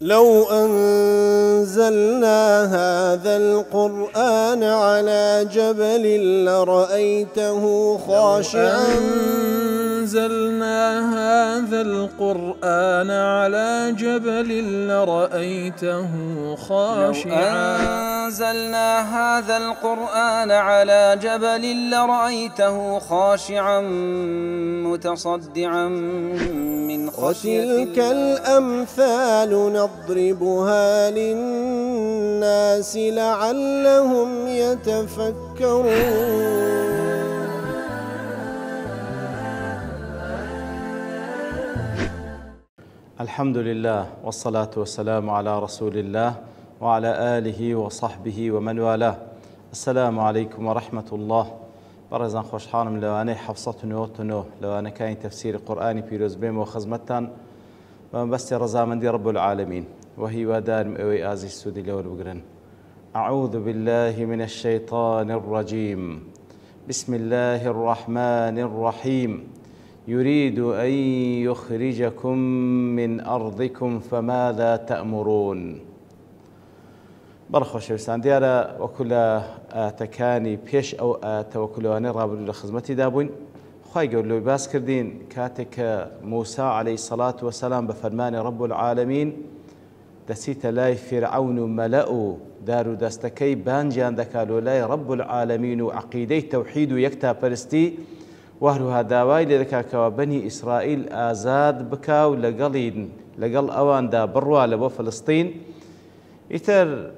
لو أنزلنا هذا القرآن على جبل لرأيته خاشعا أنزلنا هذا القرآن على جبل لرأيته خاشعا أنزلنا هذا القرآن على جبل لرأيته خاشعا متصدعا من خشية الله. وتلك الأمثال نضربها للناس لعلهم يتفكرون. الحمد لله والصلاة والسلام على رسول الله وعلى آله وصحبه ومن والاه. السلام عليكم ورحمة الله. برزان خوشحالم لواني حفصة نوتنو لوانا كاين تفسير قرآني بيروز بيم وخزمتان ومبستي رزامندي رب العالمين وهي ودار مئوي آزي السودي لور بقرن. أعوذ بالله من الشيطان الرجيم. بسم الله الرحمن الرحيم. يريد أن يخرجكم من أرضكم فماذا تأمرون. برخوش وستان ديارا وكل آتكاني بيش أو آتوكلواني رابلو لخزمتي دابون خواهي قولوا باس كردين كاتك موسى عليه الصلاة والسلام بفرمان رب العالمين دسيت لاي فرعون ملأ دارو دستكي بانجان دكالو لاي رب العالمين وعقيدي توحيد يكتا برستي وهروها داوای لێ دەکا کەوا بەنی ئیسرائیل ئازاد بکا و لەگەڵ ئەواندا بڕوا لە بۆ فلستین. ئیتر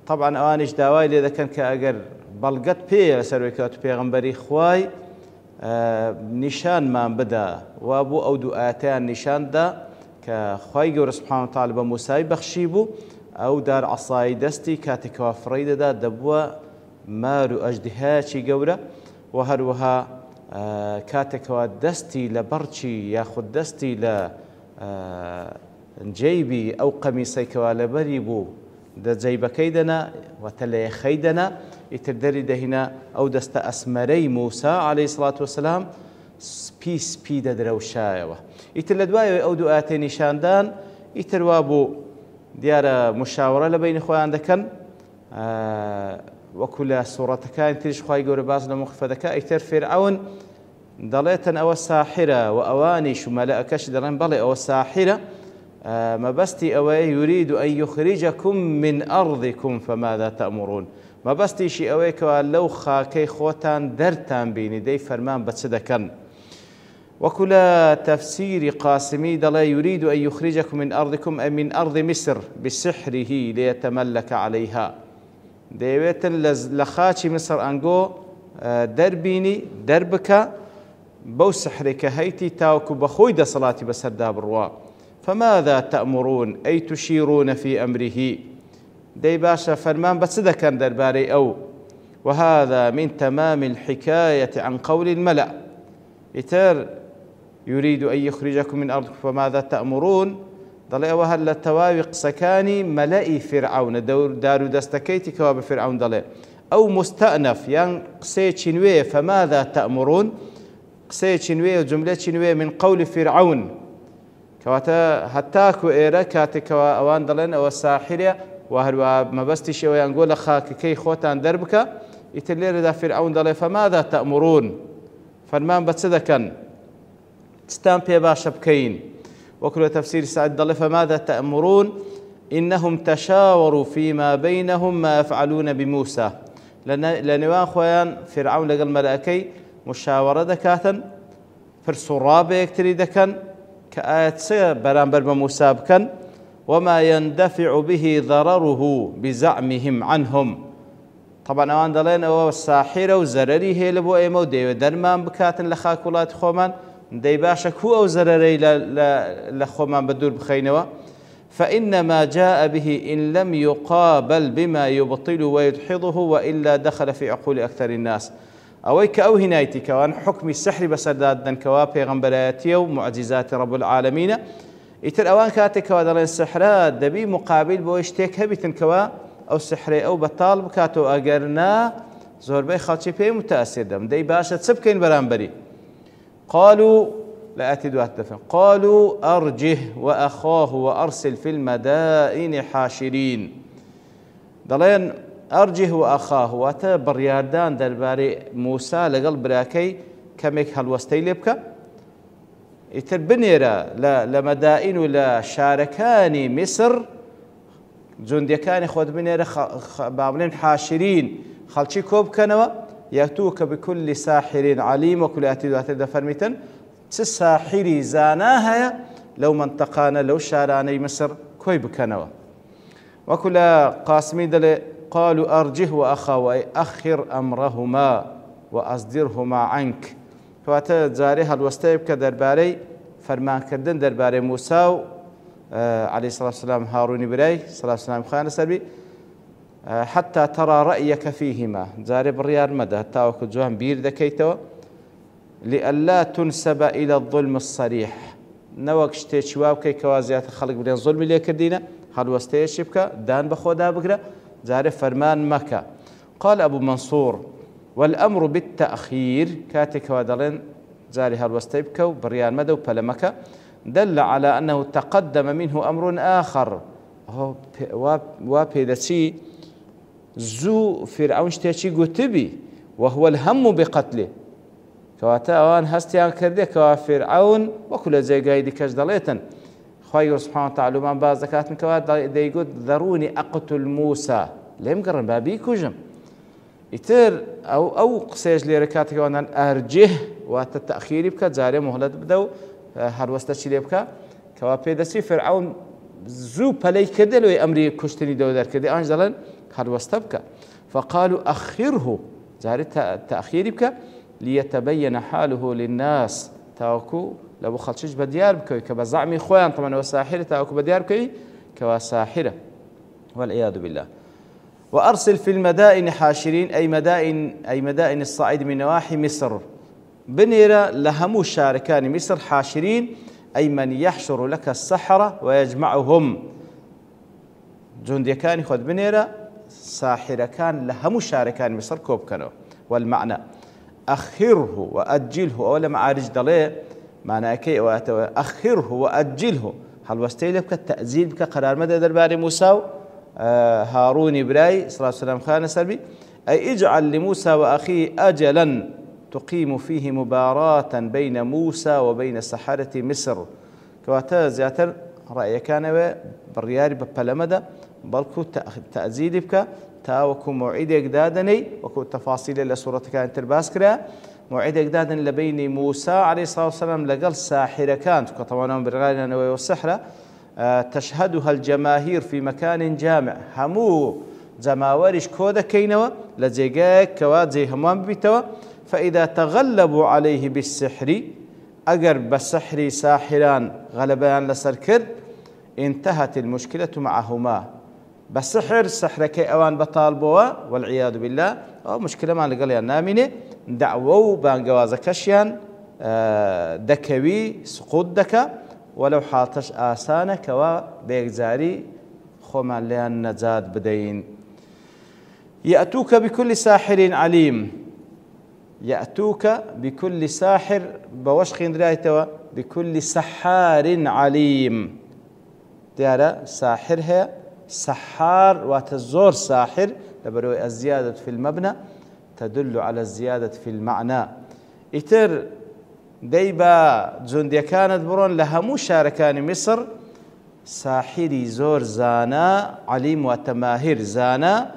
طبعا ئەوانیش داوای لێ دەکەن کە ئەگەر بەڵگەت پێیە لەسەر کات و پێغەمبەری خوای نیشانمان بدە وا بوو ئەو دوو ئاەتەیان نیشاندا کە خوای گەورە سوبحانەهو وتەعالا بە موسای بەخشی بوو ئەو دار عەسای دەستی کاتێکەوە فڕی دەدا دەبووە مار و ئەژدیهایەکی گەورە و هەروەها کاتێکەوە دەستی لە بەرچی یاخود دەستی لە جەیبی ئەو قەمیسەیکەوە لەبەری بوو جەیبەکەی دەنا واتە لە یەخەی دەنا ئیتر دەری دەهینا ئەو دەستە ئەسمەرەی موسا عەلەیهی سڵات وسەلام سپی دەدرەوشایەوە. ئیتر لە دوایەوەی ئەو دوو ئاەتەی نیشاندان ئیتر وا بوو دیارە مشاوەرە لە بەینی خۆیان دەکەن وەکو لە سوورەتەکانی تریش خوای گەورە باز لە موقفە دەکا. ئیتر فێرعەون دەڵێتن ئەوە ساحرە و ئەوانیش و مەلائکەش دەڵێن بەڵێ ئەوە ساحرە مەبەستی ئەوەیە یورید ئەن یوخریجەکم من ئەرضیکم فماذا تەأمرون. مەبەستیشی ئەوەیە کەوا لەو خاکەی خۆتان دەرتان بینی دەی فەرمان بە چ دەکەن. وەکو لە تەفسیری قاسمی دەڵێ یورید ئەن یوخریجەکم من ئەرضیکم ئەی من ئەرضی میسر بسحره ليتملك عليها. دەیەوێتن لە خاچی مسر ئەنگۆ دەربینی دەربکە بەو سحرێکە هەیتی تاوەکو بەخۆی دەسەڵاتی بەسەردا بڕوا. فماذا تأمرون أي تشيرون في أمره. دەی باشە فەرمان بە چ دەکەن دەربارەی ئەو. وهذا من تمام الحكاية عن قول الملأ. ئیتر يريد أن يخرجكم من أرضكم فماذا تأمرون دەڵێ ئەوە هەر لە تەواوی قسەکانی مەلەئی فیرعەونە دار و دەستەکەیتی کەوا بە فیرعەون دەڵێ ئەو مستەئنەف یان قسەیەکی نوێیە فەماذا تەأمرون قسەیەکی نوێ و جملەیەکی نوێ من قەولی فیرعەون کەواتە هەتاکو ئێرە کاتێکەوە ئەوان دەڵێن ئەوە ساحرە و هەروە مەبەستیش ئەوەیان گۆ لە خاکەکەی خۆتان دەربکە. ئیتر لێرەدا فیرعەون دەڵێ فەماذا تەأمرون فەرمان بە چ دەکەن چتان پێ باشە بکەین. وكل تفسير سعد ضل فماذا تأمرون إنهم تشاوروا فيما بينهم ما يفعلون بموسى. لنوان خوان فرعون لقل ملائكي مشاورة دكاتا فرسرابة يكتري دكا كآية سير برانبر بموسى بكا وما يندفع به ضرره بزعمهم عنهم. طبعا اوان دلين او الساحرة وزرري هي لبو ايمو ديو درمان بكاتا لخاكولات خومان دەی باشە کو ئەو زەرەرەی لە خۆمان بەدوور بخەینەوە. فإنما جاء به إن لم يقابل بما يبطل ويدحضه وإلا دخل في عقول أكثر الناس. ئەوەی کە ئەو هینایەتی کەوان حکمی سحری بەسەردادەن کەوا پێغەمبەرایەتیە و معجزاتی رب العالمینە. ئیتر ئەوان کاتێکەوە دەڵێن سحرە دەبی مقابل بۆی شتێک هەبیتن کەوا ئەو سحرەی ئەو بەتاڵ بکاتەوە ئەگەر نا زۆربەی خەڵکی پێی متەئەسیر دەم. دەی باشە چ بکەین بەرامبەری. قالوا لآتي دوات دفن قالوا أرجه وأخاه وأرسل في المدائن حاشرين دلين أرجه وأخاه واتا برياردان درباري موسى لقل براكي كميك هلوستي لبكا يتر بنيرا لمدائن ولا شاركاني مصر جنديكاني خود بنيرا بابلين حاشرين خلشي كوب كانوا يأتوك بكل ساحر عليم وكل أتي دفرميتن ساحري زاناها لو منطقانا لو شاراني مصر كوي بكنوا وكل قاسمي دل قالوا أرجه وأخاه أي أخر أمرهما وأصدرهما عنك فواتا جاريها الوستيب كدرباري فرمان كردن درباري موسى عليه الصلاة والسلام هارون براي صلى الله عليه وسلم خان سربي حتى ترى رأيك فيهما جاري بالريار مدى تاوك جوان بير دكيتوا لئلا تنسب إلى الظلم الصريح نوك شتي شواب كي كوازيات خلق بدين ظلم اللي كردينا هل وستيش بك دان بخودا بقرا جاري فرمان مكة قال أبو منصور والأمر بالتأخير كاتك ودلين جاري هل وستيبكو بريان مدى وبلمكة دل على أنه تقدم منه أمر آخر وابيدسي زو فرعون شتيشي قتبي وهو الهم بقتله كواتا اوان هستيان كردي كوا فرعون وكل زي قايدي كاش دليتن خواهي سبحانه وتعالى من بعض زكاة من كوا يقول ذروني أقتل موسى لم قرن بابي كوجم يتر أو قسيج لي ركاتك وانا أرجه وتتأخيري بك زاري مهلت بدو هروستشي لي بك كوا بيدسي فرعون زو بلي كده لو أمري كشتني دو در كده أنجلن هروستبك فقالوا أخره زاري تأخيري بك ليتبين حاله للناس تاوكو لو خلشش بديار بكوي كبزعمي خوان طبعا وساحرة تاوكو بديار بكوي كواساحرة والعياذ بالله وأرسل في المدائن حاشرين أي مدائن الصعيد من نواحي مصر بنيرة لهمو شاركان مصر حاشرين أي من يحشر لك السحرة ويجمعهم جندي كان خد بنيرة ساحرة كان لهمو شاركان مصر كوب كانوا والمعنى أخره وأجله أولا معارج دليه معنى كي أخره وأجله هل وستيلك التأزيل بك قرار مدى درباري موسى هارون براي صلى الله عليه وسلم خان سلبي أي اجعل لموسى وأخيه أجلا تقيم فيه مباراة بين موسى وبين سحرة مصر كواتا زياتر رأي كان برياري ببلمدة بلكو تأزيل بك تاوكو موعد إقدادني وكو تفاصيل إلى سورة كانت ترباسكرا موعد إقدادن لبين موسى عليه الصلاة والسلام لقل ساحرة كانت كطبعا برغالنا والسحرة تشهدها الجماهير في مكان جامع همو زماورش كودا كينوا لزيقاك كواد زي همام بيتوا فإذا تغلبوا عليه بالسحر أقرب السحر ساحران غلبان لسركر انتهت المشكلة معهما بالسحر السحر كي أوان بطالبوا والعياذ بالله أو مشكلة ما لقال يا نامنة دعووا بانقواز كشيان دكوي سقوط دكا ولو حالتش آسانة كوا بيكزاري خما ليان نجاد بدين يأتوك بكل ساحر عليم يأتوك بكل ساحر بوشخين رايتوا بكل سحار عليم ديارة ساحر هي سحار وتزور ساحر لبروي الزيادة في المبنى تدل على الزيادة في المعنى إتر ديبا جندية كانت برون لها مشاركان مصر ساحري زور زانا عليم وتماهر زانا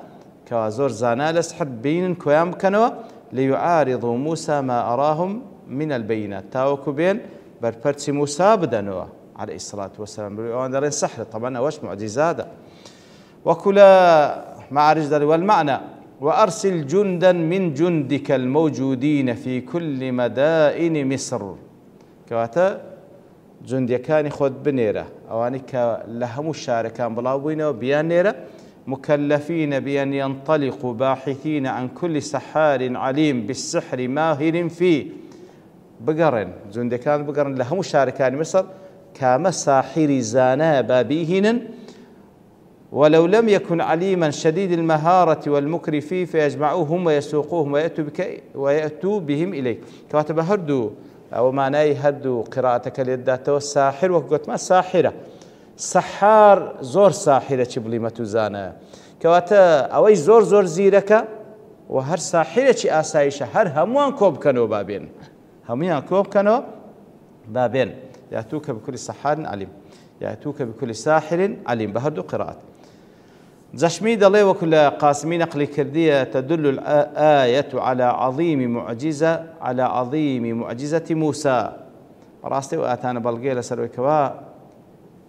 كوازور زانا لسحر بين كوام كانوا ليعارضوا موسى ما أراهم من البينات تاوكو بين بربرتي موسى بدنوا عليه الصلاة والسلام بيقولون سحر طبعا أوش معجزات وكلا مع رجل والمعنى وأرسل جندا من جندك الموجودين في كل مدائن مصر كواتا جندي كان خود بنيرة أوانك لهم الشاركان بلاوين وبيان نيرة مكلفين بأن ينطلقوا باحثين عن كل سحار عليم بالسحر ماهر فيه بقرن جندي كان بقرن لهم الشاركان مصر كما ساحر زانا بابيهن ولو لم يكن عليما شديد المهارة والمكر فيه فيجمعوهم ويسوقوهم ويأتوا بهم إليك كاتب هردو أو معناي هدو قراءتك ليداتو الساحر وقلت ما ساحرة سحار زور ساحرة شبلي ما تزانا كواتا أوي زور زيرك وهر ساحرة آسايشة هر هموان كوب كانوا بابين هميان كوب كانوا بابين يأتوك بكل سحار عليم يأتوك بكل ساحر عليم بهدو قراءات زشمي دلي وكل قاسمين نقل كردية تدل الآية على عظيم معجزة موسى راستي وآتانا بلغي لسروي كوا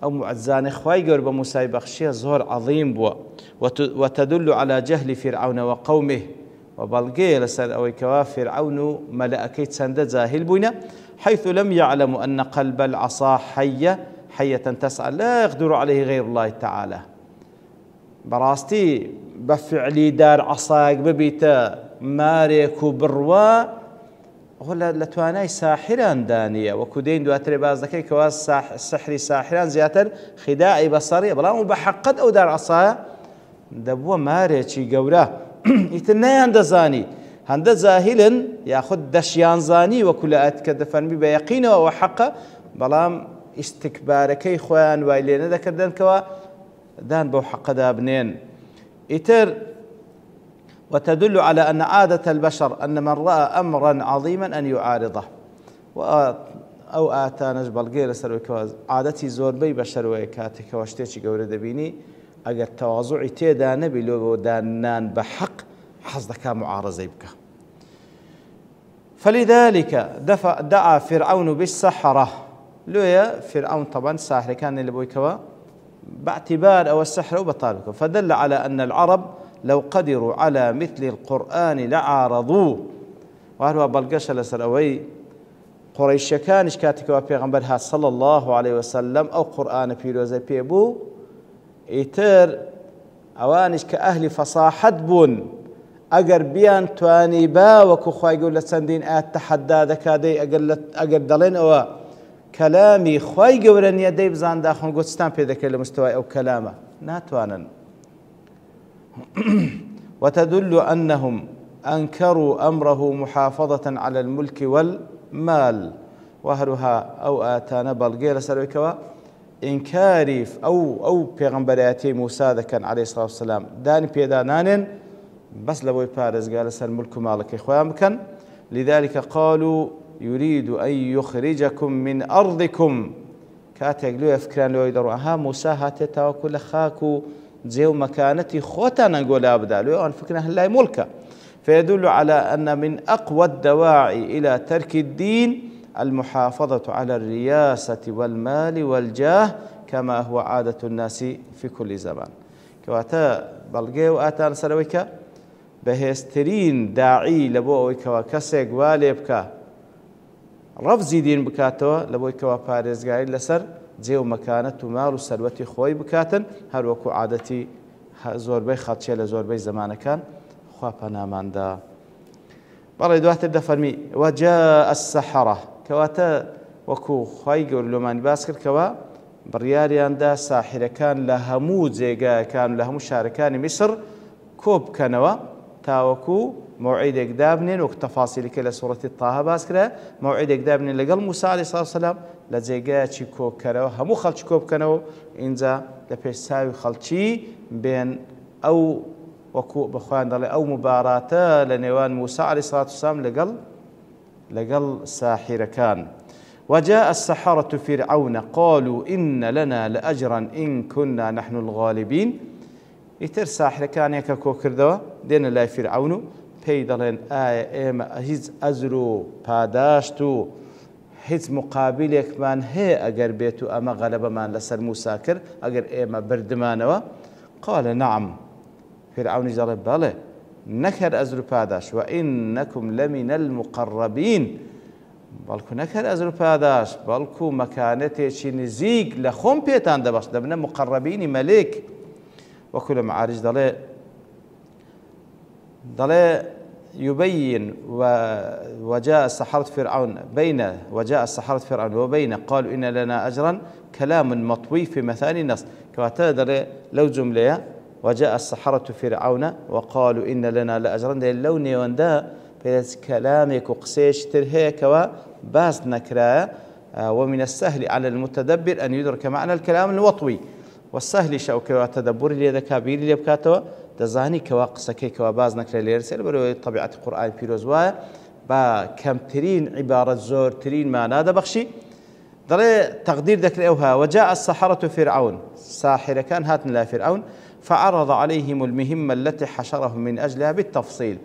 أو معزان إخواي قرب موسى بخشيه ظهر عظيم بوا وتدل على جهل فرعون وقومه وبلغي لسروي كوا فرعون ملأكيت سند زاهل بنا حيث لم يعلموا أن قلب العصا حية تسعى لا يقدر عليه غير الله تعالى براستي بفعلي دار عصاك ببيتا ماريك وبروا ولا لتواناي ساحران دانية وكودين دواتري باز دكي كواز سحري ساحران زياتر خداعي بصري بلا مبحقد أو دار عصايا دبوا ماريكي قورا يتناي هند زاني هند زاهلا ياخذ دشيان زاني وكل أتكدفن بيقينه وحقه بلا استكباركي خوان وايلين ذكردن كوا دان بو حق دابنين إتر وتدل على أن عادة البشر أن من رأى أمرا عظيما أن يعارضه أو آتانج بلغير سروي كواز عادتي زور بي بشر ويكاتك واشتيشي قورة دبيني أقر تواضعي تيدا نبي لو دانان بحق حصدك معارضة بك فلذلك دعا فرعون بالسحرة لويا فرعون طبعا ساحر كان اللي بوي كوا باعتبار أو السحر وبطالكم فدل على أن العرب لو قدروا على مثل القرآن لعارضوه وهو بلقش لسروي قريش كان إشكاتك وبيغمبرها صلى الله عليه وسلم أو قرآن بيروزي بيبو إتر أوانش كأهل فصاحة بون أجر بيان تواني با وكو خواي يقول لسندين تحدى ذكادي أجر دلين أو كلامي خواي قورن يدي بزان داخل قلت ستان ذكر لمستوى أو كلامه ناتوانا وتدل أنهم أنكروا أمره محافظة على الملك والمال وهرها أو آتانا بلغير سرويكوا إنكاري أو بيغمبرياتي موسى ذكر عليه الصلاة والسلام داني بيدانان بس لبوي بارز قال سر ملك مالك إخوان كان لذلك قالوا يريد أن يخرجكم من أرضكم كاتيقلو يفكران لو يدروا موسى هاتي تاوكل خاكو زيو مكانتي خوتا نقول أبدا لو أن فكرة هلاي ملكة فيدل على أن من أقوى الدواعي إلى ترك الدين المحافظة على الرياسة والمال والجاه كما هو عادة الناس في كل زمان كواتا بلغي وآتان سلويك بهسترين داعي لبوئك وكسيق واليبك رفزي دين بكاتو لبوئك وباريزغاي لسر جيو مكانة مال وسلوتي خوي بكاتن هر وكو عادتي زوربي خاتشي لزوربي زمان كان خوابنا ماندا بري دوات الدفرمي وجاء السحرة كواتا وكو خوي قول لمان باسكر كوا برياريان دا ساحرة كان لهمو زيقا كان لهمو شاركان مصر كوب كانوا تاوكو موعد اقدابنين وتفاصيل كلا سورة الطه باسكرا موعد اقدابنين لقل موسى عليه الصلاة والسلام لزيقاتي كوب كانوا همو خلش كوب كانوا إنزا لبيساوي خلشي بين أو وكو بخوان دالي أو مباراة لنيوان موسى عليه الصلاة والسلام لقل ساحر كان وجاء السحرة فرعون قالوا إن لنا لأجرا إن كنا نحن الغالبين يتر ساحر كان يكاكو كردوا دين الله فرعون بيدلين آية إيما هز أزرو باداشتو هز مقابلك من هي أجر بيتو أما غلب من لسر موساكر أجر إيما بردمانوا قال نعم فرعون جرب بالي نكر أزرو باداش وإنكم لمن المقربين بلكو نكر أزرو باداش بلكو مكانتي شي نزيق لخوم بيتان دباش دبنا مقربين ملك وكل معارج ضلي يبين وجاء السحرة فرعون وبين قالوا إن لنا أجرا كلام مطوي في مثاني النص كواتادر لو جملة وجاء السحرة فرعون وقالوا إن لنا لأجرا لو نيواندا بس كلامك وقسيش ترهيك باز نكرايا. ومن السهل على المتدبر أن يدرك معنى الكلام الوطوي والسهل شوكة وتدبر اللي ذا كبير اللي بكاتوا دزاني كواقسكي كواباز نكرا ليرسل برو طبيعة القرآن بيروزوا با كم ترين عبارة زور ترين ما نادى بخشي ضري تقدير ذكر أوها. وجاء السحرة فرعون ساحر كان هاتن لا فرعون فعرض عليهم المهمة التي حشرهم من أجلها بالتفصيل.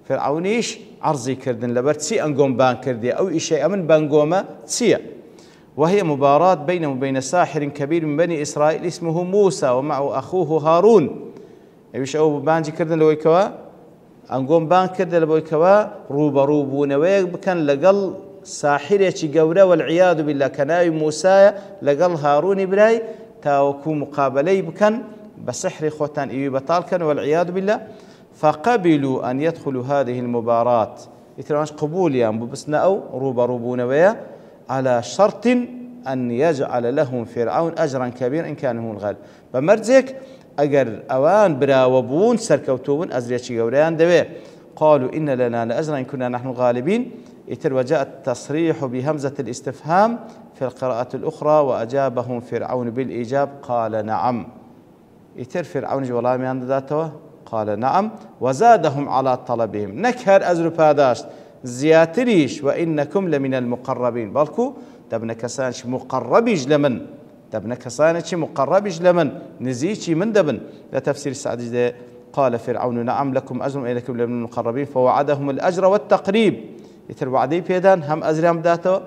فرعونيش عرضي كردن لبرتسي أنقوم بان كردي أو إشياء من بانقومة تسيا، وهي مباراة بينه وبين ساحر كبير من بني إسرائيل اسمه موسى ومعه أخوه هارون. ايش او بانجي كردن لوي كوا انقوم بان كردن لوي كوا روبون ويك كان لقل ساحرتي قوره والعياذ بالله كناي موسى لقل هارون براي تاوكو مقابلي بكن بسحر خوتان ايوب بطال كان والعياذ بالله. فقبلوا ان يدخلوا هذه المباراة يترانش قبول يا بسنا او روبون ويا على شرط ان يجعل لهم فرعون اجرا كبيرا ان كان هو الغالب. بمرزك أجر أوان براوبون سركوتون أزريتشي جوريان دوي قالوا إن لنا لأجرا إن كنا نحن غالبين. إتر وجاء التصريح بهمزة الاستفهام في القراءة الأخرى وأجابهم فرعون بالإيجاب قال نعم. إتر فرعون جوالله من ذاته قال نعم وزادهم على طلبهم نكهر أزر باداش زياتريش وإنكم لمن المقربين بالكو دبنا كسانش مقربيج لمن دبنا كسانش مقربيج لمن نزيشي من دبن لتفسير السعدي قال فرعون نعم لكم أجر إنكم لمن المقربين فوعدهم الأجر والتقريب. يتر وعدي بيدان هم أزرام داتو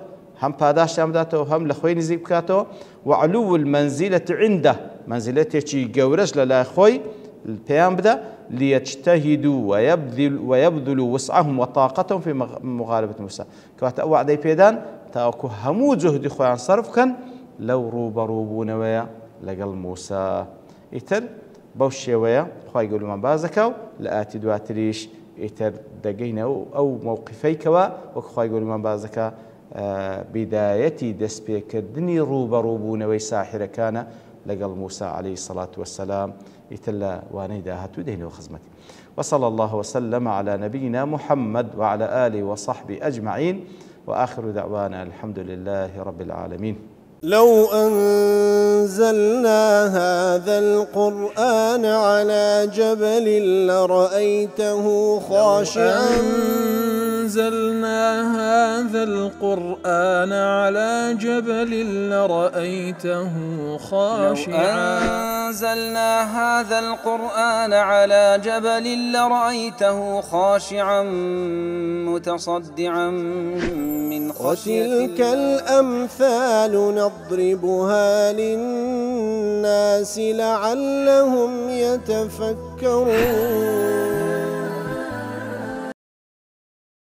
هم باداش داتو هم لخوي نزيب كاتو وعلو المنزلة عنده منزلتي جورش للا خوي البيان بدا ليجتهدوا ويبذلوا وسعهم وطاقتهم في مغالبة موسى. كوات وعدي بيدان تاكو همو جهد خوان صرف كان لو روبون ويا لقل موسى. يتر بوشي ويا خوي يقولوا من بازكو لآتي دواتريش يتر دقينا أو موقفي كوا وخوي يقولوا من بازكا بدايتي دسبي كردني روبون ويا ساحر كان لقل موسى عليه الصلاة والسلام يتلا وانيدا هاتو دهني وخزمتي. وصلى الله وسلم على نبينا محمد وعلى آله وصحبه أجمعين وآخر دعوانا الحمد لله رب العالمين. لو أنزلنا هذا القرآن على جبل لرأيته خاشعا أنزلنا هذا القرآن على جبل لرأيته خاشعا أنزلنا هذا القرآن على جبل لرأيته خاشعا متصدعا من خشية الله. وتلك الأمثال نضربها للناس لعلهم يتفكرون.